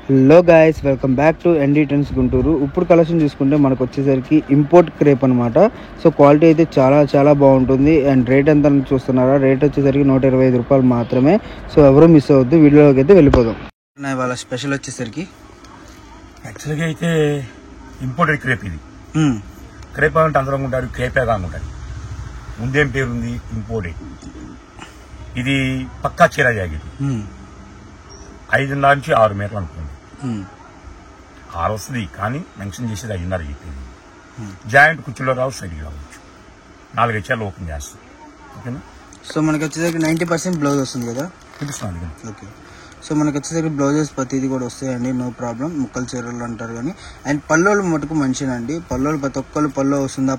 Hello guys, welcome back to ND trends Guntur. ఇప్పుడు collection చూసుకుంటే మనకు వచ్చేసరికి ఇంపోర్ట్ క్రేప్ అనమాట. సో క్వాలిటీ అయితే చాలా బాగుంటుంది. అండ్ రేట్ ఎంత చూస్తున్నారా? రేట్ వచ్చేసరికి 125 రూపాయలు మాత్రమే. సో ఎవరు మిస్ అవ్వద్దు. వీడియోలోకి అయితే వెళ్ళిపోదాం. వాళ్ళ స్పెషల్ వచ్చేసరికి యాక్చువల్గా అయితే ఇంపోర్టెడ్ క్రేప్. ఇది క్రేప్ అంటే అందరూ ఉంటారు, క్రేపే కానుంటారు. ముందేం పేరుంది? ఇంపోర్టెడ్. ఇది పక్కా చీర జాకెట్. 5.5 నుంచి 6 మీటర్లు అనుకోండి. 6 వస్తుంది, కానీ మెన్షన్ చేసేది 5.5 చెప్పింది. జాయింట్ కుర్చీలో రావు, సైడ్ రావచ్చు. 4 చీరలు ఓపెన్ చేస్తాం. ఓకేనా? సో మనకి వచ్చేసరికి 90% బ్లౌజ్ వస్తుంది కదా? చూపిస్తాను. ఓకే. సో మనకి వచ్చేసరికి బ్లౌజెస్ ప్రతిదీ కూడా వస్తాయండి, నో ప్రాబ్లం. ముక్కలు చీరలు అంటారు కానీ. అండ్ పల్లోలు మటుకు మంచిదండి. పల్లోలు ప్రతి ఒక్కరు పల్లో వస్తుందా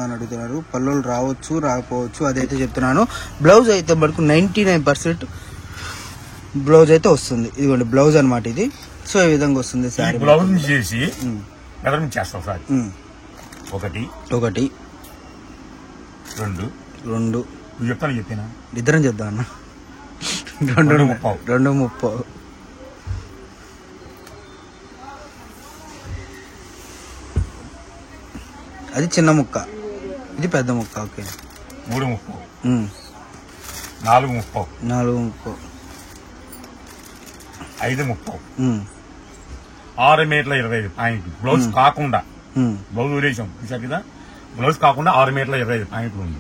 అని అడుగుతున్నారు. పల్లోలు రావచ్చు, రాకపోవచ్చు, అదైతే చెప్తున్నాను. బ్లౌజ్ అయితే మటుకు 99% బ్లౌజ్ అయితే వస్తుంది. ఇదిగోండి బ్లౌజ్ అనమాట ఇది. సో ఈ విధంగా వస్తుంది సారీ. బ్లౌజ్ చేసి చేస్తాం సార్. ఒకటి 2 నువ్వు చెప్తాను, చెప్పినా ఇద్దరం చెప్దాం అన్న. 2:30. అది చిన్న ముక్క, ఇది పెద్ద ముక్క. ఓకే. 3:30, 4:30, 5:30, 6 మీటర్ల 25 పాయింట్లు. బ్లౌజ్ కాకుండా, బ్లౌజ్ వదిలేసాం చూసారు కదా. బ్లౌజ్ కాకుండా 6 మీటర్ల 25 పాయింట్లు ఉంది.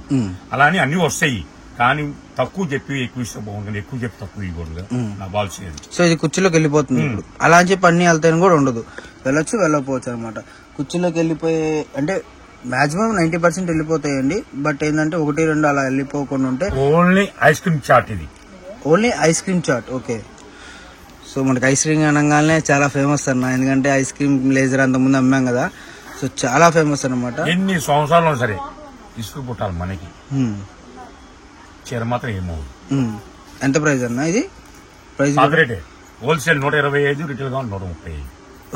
అలానే అన్ని వస్తాయి, కానీ తక్కువ చెప్పి ఎక్కువ ఇస్తే బాగుంటుంది. ఎక్కువ చెప్పి తక్కువ ఇవ్వకూడదు నా పాలసీ. సో ఇది కుర్చీలోకి వెళ్ళిపోతుంది. అలా అని చెప్పి అన్ని వెళ్తాయని కూడా ఉండదు. వెళ్ళొచ్చు, వెళ్ళకపోవచ్చు అనమాట. కుర్చీలోకి వెళ్ళిపోయే అంటే మాక్సిమం 90% వెళ్ళిపోతాయండి. బట్ ఏంటంటే 1-2 అలా వెళ్ళిపోకుండా ఉంటే. Only ice cream chaat. ఇది only ice cream chaat. Okay. So మనకి ఐస్ క్రీమ్ అనగానే చాలా ఫేమస్ అన్న, ఎందుకంటే ఐస్ క్రీమ్ లేజర్ అంతకుముందు అమ్మాం కదా. సో చాలా ఫేమస్ అనమాట. ఎన్ని సంవత్సరాలు సరే ఇసుకు పుట్టాలి మనకి. చీర మాత్రం ఏమవుతుంది. ఎంత ప్రైస్ అన్న ఇది? ప్రైస్ రేటే హోల్సేల్ 125, రిటైల్ కావాలి 135.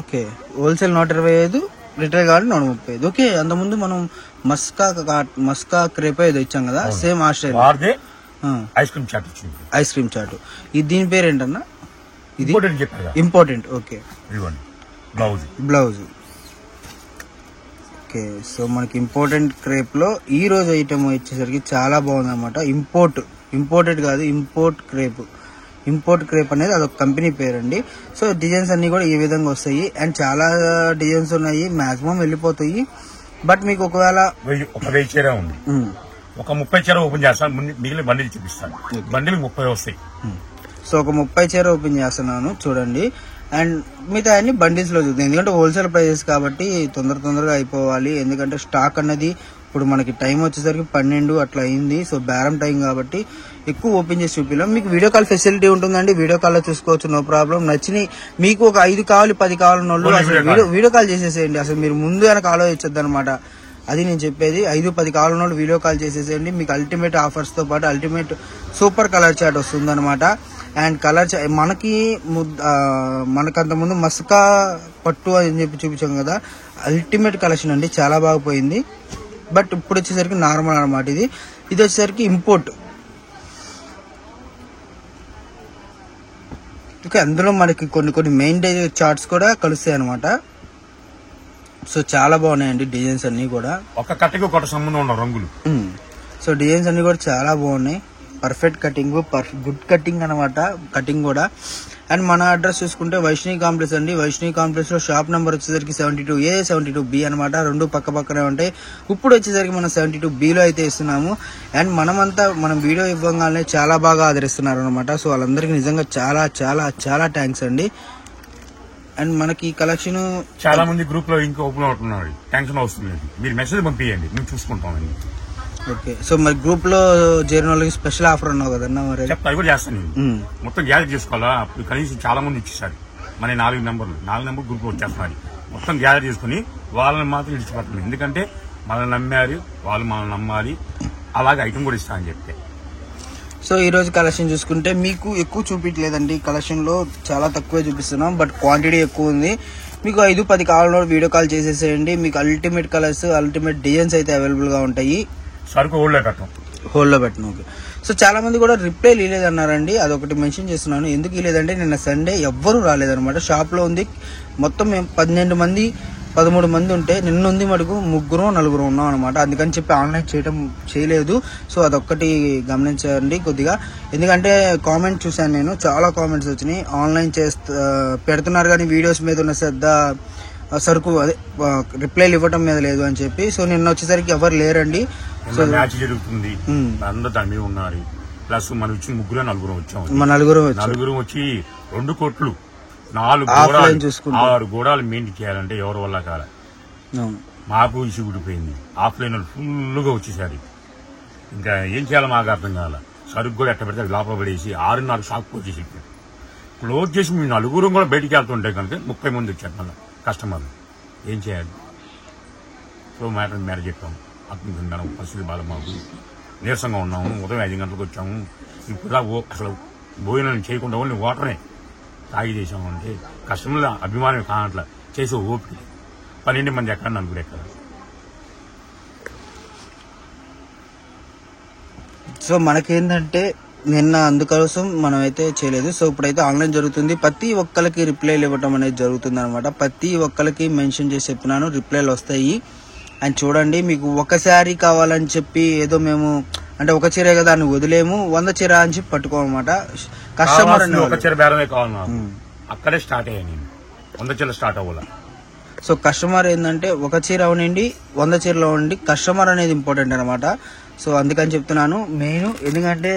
ఓకే. హోల్సేల్ 125, రిటైల్ కావాలి 135. ఓకే. అంతకుముందు మనం మస్కా క్రేప్ ఏదో ఇచ్చాం కదా, same Australia ice cream chaat వచ్చింది. Ice cream chaat. ఇది దీని పేరు ఏంటన్నా? ఇది important. Okay. Blouse. Okay. So మనకి ఇంపార్టెంట్ క్రేప్ లో ఈ రోజు ఐటమ్ వచ్చేసరికి చాలా బాగుంది అనమాట. ఇంపోర్టెడ్ కాదు, ఇంపోర్ట్ క్రేప్ అనేది అదొక కంపెనీ పేరండి. సో డిజైన్స్ అన్ని కూడా ఈ విధంగా వస్తాయి. అండ్ చాలా డిజైన్స్ ఉన్నాయి, మాక్సిమం వెళ్ళిపోతాయి. బట్ మీకు ఒకవేళ 1000 చీర ఉంది, ఒక 30 చీర ఓపెన్ చేస్తాను, మిగిలిన బండిల్ చూపిస్తాను. బండిల్ 30 వస్తాయి. సో ఒక 30 చీర ఓపెన్ చేస్తున్నాను చూడండి. అండ్ మిగతా అన్ని బండిల్స్ లో చూద్దాం, ఎందుకంటే హోల్సేల్ ప్రైజెస్ కాబట్టి తొందరగా అయిపోవాలి. ఎందుకంటే స్టాక్ అన్నది ఇప్పుడు మనకి టైం వచ్చేసరికి 12 అట్లా అయింది. సో బేరం టైం కాబట్టి ఎక్కువ ఓపెన్ చేసి చూపిలాం. మీకు వీడియో కాల్ ఫెసిలిటీ ఉంటుందండి, వీడియో కాల్ లో చూసుకోవచ్చు, నో ప్రాబ్లం. నచ్చినాయి మీకు ఒక 5 కావాలి 10 కావాలన్న వాళ్ళు అసలు వీడియో కాల్ చేసేసేయండి. అసలు మీరు ముందు వెనక ఆలోచించద్దు అనమాట. అది నేను చెప్పేది. 5-10 కావాలన్న వాళ్ళు వీడియో కాల్ చేసేసేయండి. మీకు అల్టిమేట్ ఆఫర్స్ తో పాటు అల్టిమేట్ సూపర్ కలర్ చాట్ వస్తుంది అనమాట. అండ్ కలర్ మనకంత ముందు మస్కా పట్టు అని చెప్పి చూపించాం కదా, అల్టిమేట్ కలెక్షన్ అండి, చాలా బాగా పోయింది. బట్ ఇప్పుడు వచ్చేసరికి నార్మల్ అనమాట. ఇది వచ్చేసరికి ఇంపోర్ట్. ఓకే. అందులో మనకి కొన్ని మెయిన్ చార్ట్స్ కూడా కలుస్తాయి అనమాట. సో చాలా బాగున్నాయండి డిజైన్స్ అన్ని కూడా. ఒక కట్టికి ఒక సంబంధం ఉన్న రంగులు. సో డిజైన్స్ అన్ని కూడా చాలా బాగున్నాయి. పర్ఫెక్ట్ కటింగ్, గుడ్ కటింగ్ అనమాట. కటింగ్ కూడా. అండ్ మన అడ్రస్ చూసుకుంటే వైష్ణవి కాంప్లెక్స్ అండి. వైష్ణవి కాంప్లెక్స్ లో షాప్ నెంబర్ వచ్చేసరికి 72A 72B అనమాట. 2 పక్కనే ఉంటాయి. ఇప్పుడు వచ్చేసరికి మనం 72B లో అయితే ఇస్తున్నాము. అండ్ మనం వీడియో ఇవ్వగానే చాలా బాగా ఆదరిస్తున్నారు అనమాట. సో వాళ్ళందరికీ నిజంగా చాలా థ్యాంక్స్ అండి. అండ్ మనకి ఈ కలెక్షన్ చాలా మంది గ్రూప్ లో ఇంకా ఓపెన్ అవుతున్నారు, టెన్షన్ వస్తుంది. మీరు మెసేజ్ పంపించండి, మేము చూసుకుంటామండి. ఓకే. సో మరి గ్రూప్ లో చేరిన వాళ్ళకి స్పెషల్ ఆఫర్ ఉన్నావు కదన్నా, మరి చెప్తా. ఇవి కూడా చేస్తాను. మొత్తం గ్యాదర్ చేసుకోవాలా. అప్పుడు కనీసం చాలా మంది ఇచ్చేసారు. మన 4 నెంబర్ గ్రూప్ లో వచ్చేస్తున్నారు. మొత్తం గ్యాదర్ చేసుకుని వాళ్ళని మాత్రం ఇచ్చిపెట్టాలి. ఎందుకంటే మనల్ని నమ్మారు, వాళ్ళు మనల్ని నమ్మాలి. అలాగే ఐటమ్ కూడా ఇస్తా అని చెప్తే. సో ఈ రోజు కలెక్షన్ చూసుకుంటే మీకు ఎక్కువ చూపించలేదండి. కలెక్షన్ లో చాలా తక్కువే చూపిస్తున్నాం, బట్ క్వాంటిటీ ఎక్కువ ఉంది. మీకు 5-10 కావాలన్నా వీడియో కాల్ చేసేసేయండి. మీకు అల్టిమేట్ కలర్స్, అల్టిమేట్ డిజైన్స్ అయితే అవైలబుల్ గా ఉంటాయి. సరుకు హోల్డ్ లో పెట్టను. ఓకే. సో చాలా మంది కూడా రిప్లై ఇవ్వలేదన్నారండి, అదొకటి మెన్షన్ చేస్తున్నాను. ఎందుకు ఇవ్వలేదంటే నిన్న సండే ఎవ్వరూ రాలేదన్నమాట. షాప్లో ఉంది మొత్తం మేము 12 మంది 13 మంది ఉంటే నిన్న ఉంది మటుకు 3-4 ఉన్నాం అనమాట. అందుకని చెప్పి ఆన్లైన్ చేయలేదు. సో అదొక్కటి గమనించండి కొద్దిగా. ఎందుకంటే కామెంట్ చూశాను నేను, చాలా కామెంట్స్ వచ్చినాయి. ఆన్లైన్ పెడుతున్నారు కానీ వీడియోస్ మీద ఉన్న శ్రద్ధ సరుకు అదే రిప్లైలు ఇవ్వటం మీద లేదు అని చెప్పి. సో నిన్న వచ్చేసరికి ఎవరు లేరండి. సో మ్యాచ్ జరుగుతుంది, అందరూ దాని మీద ఉన్నారు. ప్లస్ మనం వచ్చి 3-4 వచ్చాము. మన నలుగురు వచ్చి 2 కోట్లు 6 గోడాలు మెయింటైన్ చేయాలంటే ఎవరి వల్ల కాల. మాకు ఇష్యూ ఊడిపోయింది. ఆఫ్లైన్ ఫుల్గా వచ్చేసారు. ఇంకా ఏం చేయాలో మాకు అర్థం కాల. సరుకు కూడా ఎట్ట పెడితే లోపల పడేసి 6:30 షాప్ క్లోజ్ చేసి మీ 4 కూడా బయటికి వెళ్తుంటే కనుక 30 మంది వచ్చారు మళ్ళీ కస్టమర్లు. ఏం చేయాలి? సో మేర చెప్పాము. అర్థం పరిస్థితి బాగా మాకు నీరసంగా ఉన్నాము. ఉదయం 5 గంటలకు వచ్చాము. ఇప్పుడు అసలు భోజనం చేయకుండా ఓన్లీ వాటరే తాగి చేసాము. అంటే కస్టమర్ల అభిమానం కానట్ల చేసే ఓపిక 12 మంది ఎక్కడ 4 ఎక్కడ. సో మనకేంటంటే నిన్న అందుకోసం మనం అయితే చేయలేదు. సో ఇప్పుడైతే ఆన్లైన్ జరుగుతుంది. ప్రతి ఒక్కరికి రిప్లైలు ఇవ్వటం అనేది జరుగుతుంది అనమాట. ప్రతి ఒక్కరికి మెన్షన్ చేసి చెప్పినాను, రిప్లైలు వస్తాయి. అండ్ చూడండి, మీకు ఒక శారీ కావాలని చెప్పి ఏదో మేము అంటే ఒక చీర కదా దాన్ని వదిలేము, 100 చీర అని చెప్పి పట్టుకోమన్నమాట. కస్టమర్ ఒక చీర బేరమే కావాలి, అక్కడే స్టార్ట్ అయ్యాయి. నేను 100 చీర స్టార్ట్ అవ్వాలి. సో కస్టమర్ ఏంటంటే ఒక చీర అవనండి 100 చీరలో ఉండి కస్టమర్ అనేది ఇంపార్టెంట్ అనమాట. సో అందుకని చెప్తున్నాను మెయిన్. ఎందుకంటే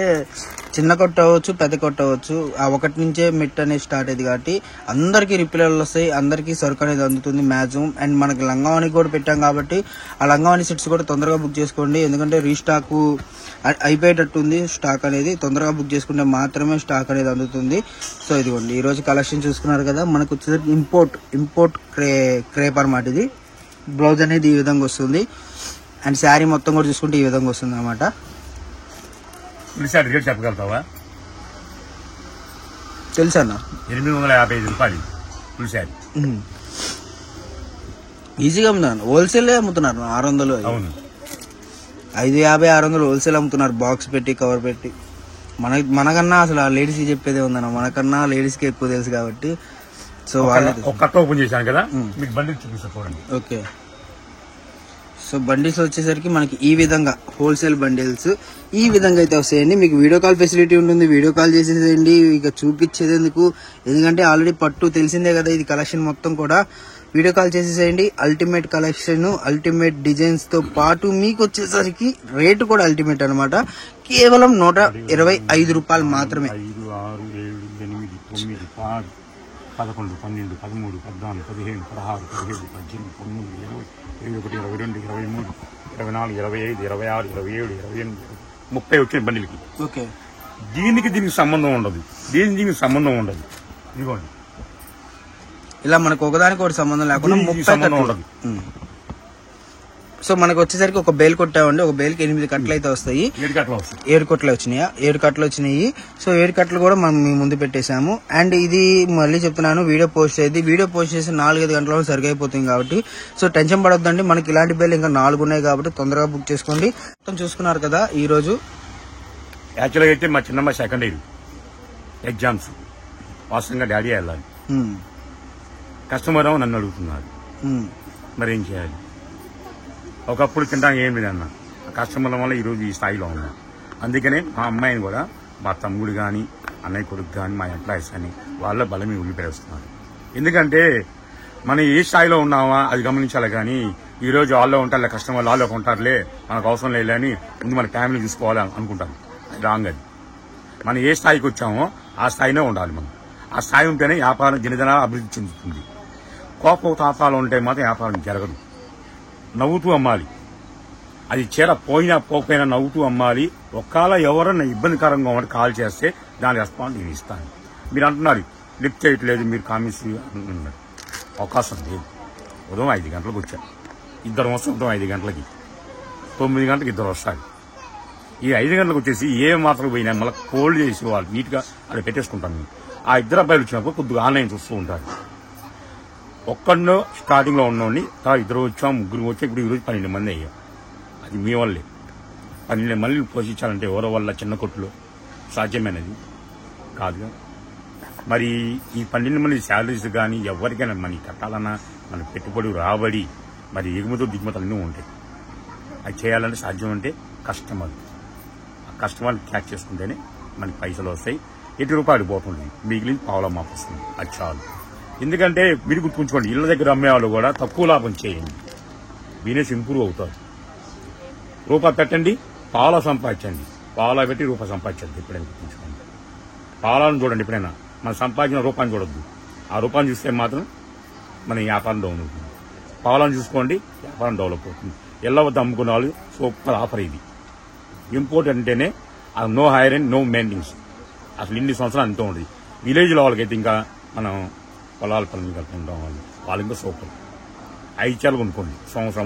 చిన్న కొట్టు అవ్వచ్చు, పెద్ద కొట్టు అవ్వచ్చు, ఆ ఒకటి నుంచే మిట్ అనేది స్టార్ట్ అయ్యింది కాబట్టి అందరికీ రిప్లైలు వస్తాయి, అందరికీ సరుకు అనేది అందుతుంది మ్యాక్సిమం. అండ్ మనకి లంగావాణి కూడా పెట్టాం కాబట్టి ఆ లంగావాణి సెట్స్ కూడా తొందరగా బుక్ చేసుకోండి. ఎందుకంటే రీస్టాక్ అయిపోయేటట్టుంది. స్టాక్ అనేది తొందరగా బుక్ చేసుకుంటే మాత్రమే స్టాక్ అనేది అందుతుంది. సో ఇదిగోండి ఈరోజు కలెక్షన్ చూసుకున్నారు కదా. మనకు వచ్చేసరికి ఇంపోర్ట్ క్రేప్ అనమాట. ఇది బ్లౌజ్ అనేది ఈ విధంగా వస్తుంది. అండ్ శారీ మొత్తం కూడా చూసుకుంటే ఈ విధంగా వస్తుంది అనమాట. రేట్ చెప్పగలుగుతావా? తెలుసా అన్న? 855 రూపాయలు ఫుల్ శారీ. ఈజీగా అమ్ముతున్నారు, హోల్సేల్ అమ్ముతున్నారు. 600, 550, 600 హోల్సేల్ అమ్ముతున్నారు. బాక్స్ పెట్టి కవర్ పెట్టి. మనకన్నా అసలు ఆ లేడీస్ చెప్పేదే ఉందన్న, మనకన్నా లేడీస్ కి ఎక్కువ తెలుసు కాబట్టి. సో వాళ్ళు కట్ట ఓపెన్ చేశాను కదా, మీకు బండిల్ చూపిస్తా చూడండి. ఓకే. సో బండిల్స్ వచ్చేసరికి మనకి ఈ విధంగా హోల్సేల్ బండిల్స్ ఈ విధంగా అయితే వస్తాయండి. మీకు వీడియో కాల్ ఫెసిలిటీ ఉంటుంది, వీడియో కాల్ చేసేసేయండి. ఇక చూపించేందుకు, ఎందుకంటే ఆల్రెడీ పట్టు తెలిసిందే కదా. ఇది కలెక్షన్ మొత్తం కూడా వీడియో కాల్ చేసేసేయండి. అల్టిమేట్ కలెక్షన్, అల్టిమేట్ డిజైన్స్ తో పాటు మీకు వచ్చేసరికి రేటు కూడా అల్టిమేట్ అనమాట. కేవలం 125 రూపాయలు మాత్రమే. 5, 6, 7, 8, 9, 10, 11, 12, 13, 14, 15, 16, 17, 18, 19, 20, 21, 22, 23, 24, 25, 26, 27, 28, 30 వచ్చిన బండిలకి. ఓకే. దీనికి సంబంధం ఉండదు, దీనికి సంబంధం ఉండదు. ఇదిగోండి ఇలా మనకు ఒకదానికి ఒకటి సంబంధం లేకుండా 30 ఉండదు. సో మనకు వచ్చేసరికి ఒక బేల్ కొట్టామండి. ఒక బేల్కి 8 కట్టలు అయితే వస్తాయి. 7 కట్టలు వచ్చినాయా? 7 కట్టలు వచ్చినాయి. సో 7 కట్టలు కూడా మనం మీ ముందు పెట్టేశాము. అండ్ ఇది మళ్ళీ చెప్తున్నాను, వీడియో పోస్ట్ అయ్యింది. వీడియో పోస్ట్ చేసి 4-5 గంటలలో సరిగైపోతుంది కాబట్టి సో టెన్షన్ పడొద్దండి. మనకి ఇలాంటి బేల్ ఇంకా 4 ఉన్నాయి కాబట్టి తొందరగా బుక్ చేసుకోండి. మొత్తం చూసుకున్నారు కదా. ఈ రోజు యాక్చువల్గా అయితే మా చిన్నమ్మ సెకండ్ ఇయర్ ఎగ్జామ్స్ వాస్తవంగా డాడీ వెళ్ళాలి. కస్టమర్ నన్ను అడుగుతున్నారు, మరి ఏం చేయాలి? ఒకప్పుడు తింటాం ఏం లేదన్న, కస్టమర్ల వల్ల ఈరోజు ఈ స్థాయిలో ఉన్నా. అందుకనే మా అమ్మాయిని కూడా మా తమ్ముడు కానీ అన్నయ్య కొడుకు కానీ మా ఎంప్లాయీస్ కానీ వాళ్ళ బలమే ఉల్లిపేస్తున్నారు. ఎందుకంటే మనం ఏ స్థాయిలో ఉన్నామా అది గమనించాలి. కానీ ఈరోజు వాళ్ళలో ఉంటారులే, కస్టమర్లు వాళ్ళలో ఉంటారులే, మనకు అవసరం లేదు అని ముందు మన ఫ్యామిలీ చూసుకోవాలి అనుకుంటాను. అది రాంగ్. అది మనం ఏ స్థాయికి వచ్చామో ఆ స్థాయినే ఉండాలి. మనం ఆ స్థాయి ఉంటేనే వ్యాపారం దినదిన అభివృద్ధి చెందుతుంది. కోప తాపాలు ఉంటే మాత్రం వ్యాపారం జరగదు. నవ్వుతూ అమ్మాలి. అది చీర పోయినా పోకపోయినా నవ్వుతూ అమ్మాలి. ఒకవేళ ఎవరన్నా ఇబ్బందికరంగా ఉంటే కాల్ చేస్తే దాని రెస్పాన్స్ నేను ఇస్తాను. మీరు అంటున్నారు లిఫ్ట్ చేయట్లేదు, మీరు కామెంట్స్ అంటున్నారు. అవకాశం లేదు. ఉదయం 5 గంటలకు వచ్చాను, ఇద్దరు వస్తాం. ఉదయం 5 గంటలకి, 9 గంటలకు ఇద్దరు వస్తారు. ఈ 5 గంటలకు వచ్చేసి ఏ మాత్రం పోయినా మళ్ళీ కోల్డ్ చేసి వాళ్ళు నీట్గా అక్కడ పెట్టేసుకుంటాను. ఆ ఇద్దరు అబ్బాయిలు వచ్చినప్పుడు కొద్దిగా ఆన్లైన్ చూస్తూ ఉంటారు. ఒక్కడో స్టార్టింగ్లో ఉన్నోడిని ఇద్దరు వచ్చాం, 3 వచ్చాం. ఇప్పుడు ఈరోజు 12 మంది అయ్యాం. అది మీ వల్లే. 12 మందిని పోషించాలంటే ఎవరో వల్ల చిన్న కొట్టులో సాధ్యమైనది కాదుగా. మరి ఈ 12 మంది శాలరీస్ కానీ ఎవరికైనా మనకి కట్టాలన్నా మన పెట్టుబడి రాబడి మరి ఎగుమతులు దిగుమతులు అన్నీ ఉంటాయి. అది చేయాలంటే సాధ్యం అంటే కష్టం. అది ఆ కష్టమాన్ని క్యాచ్ చేసుకుంటేనే మనకి పైసలు వస్తాయి. ₹1 పోతుంది, మిగిలింది పావులా మాపు వస్తుంది. అది చాలు. ఎందుకంటే మీరు గుర్తుంచుకోండి, ఇళ్ళ దగ్గర అమ్మే వాళ్ళు కూడా తక్కువ లాభం చేయండి, బిజినెస్ ఇంప్రూవ్ అవుతారు. రూపాయి పెట్టండి, పావులా సంపాదించండి, పావులా పెట్టి రూపాయి సంపాదించండి. ఎప్పుడైనా గుర్తుంచుకోండి. పావులాను చూడండి, ఎప్పుడైనా మన సంపాదించిన రూపాయిని చూడొద్దు. ఆ రూపాయిని చూస్తే మాత్రం మన వ్యాపారం డౌన్ అవుతుంది. పావులాను చూసుకోండి, వ్యాపారం డెవలప్ అవుతుంది. ఎల్ల వద్ద అమ్ముకున్న వాళ్ళు సూపర్ ఆఫర్ ఇది. ఇంపోర్ట్ అంటేనే no hire and no maintenance. అసలు ఇన్ని సంవత్సరాలు అంతా ఉంటుంది. విలేజ్లో వాళ్ళకైతే ఇంకా మనం పొలాల పనులు కలుపుకుంటాం, వాళ్ళు ఇంకా సూపర్. 5 చీరలు కొనుక్కోండి, సంవత్సరం